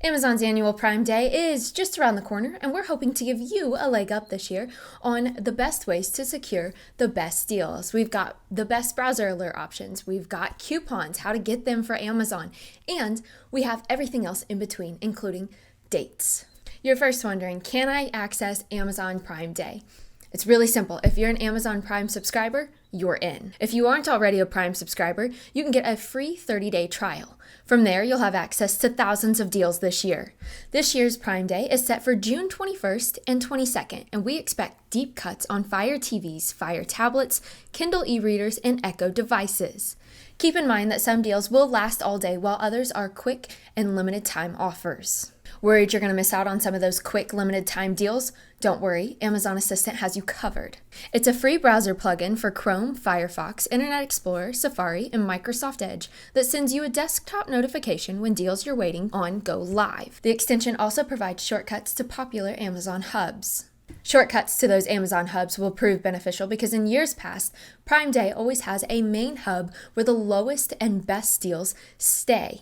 Amazon's annual Prime Day is just around the corner, and we're hoping to give you a leg up this year on the best ways to secure the best deals. We've got the best browser alert options, we've got coupons, how to get them for Amazon, and we have everything else in between, including dates. You're first wondering, can I access Amazon Prime Day? It's really simple. If you're an Amazon Prime subscriber, you're in. If you aren't already a Prime subscriber, you can get a free 30-day trial. From there, you'll have access to thousands of deals this year. This year's Prime Day is set for June 21st and 22nd, and we expect deep cuts on Fire TVs, Fire tablets, Kindle e-readers, and Echo devices. Keep in mind that some deals will last all day, while others are quick and limited time offers. Worried you're going to miss out on some of those quick limited time deals? Don't worry, Amazon Assistant has you covered. It's a free browser plugin for Chrome, Firefox, Internet Explorer, Safari, and Microsoft Edge that sends you a desktop notification when deals you're waiting on go live. The extension also provides shortcuts to popular Amazon hubs. Shortcuts to those Amazon hubs will prove beneficial because in years past, Prime Day always has a main hub where the lowest and best deals stay.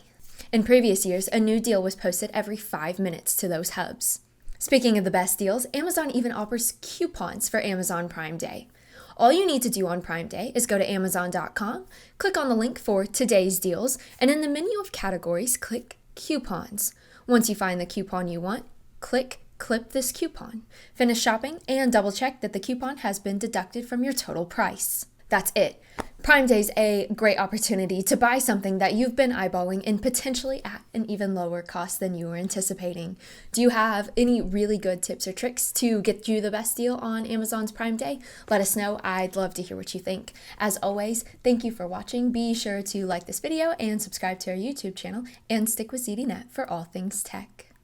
In previous years, a new deal was posted every 5 minutes to those hubs. Speaking of the best deals, Amazon even offers coupons for Amazon Prime Day. All you need to do on Prime Day is go to Amazon.com, click on the link for today's deals, and in the menu of categories, click Coupons. Once you find the coupon you want, click Clip this coupon. Finish shopping and double check that the coupon has been deducted from your total price. That's it. Prime Day is a great opportunity to buy something that you've been eyeballing and potentially at an even lower cost than you were anticipating. Do you have any really good tips or tricks to get you the best deal on Amazon's Prime Day? Let us know. I'd love to hear what you think. As always, thank you for watching. Be sure to like this video and subscribe to our YouTube channel and stick with ZDNet for all things tech.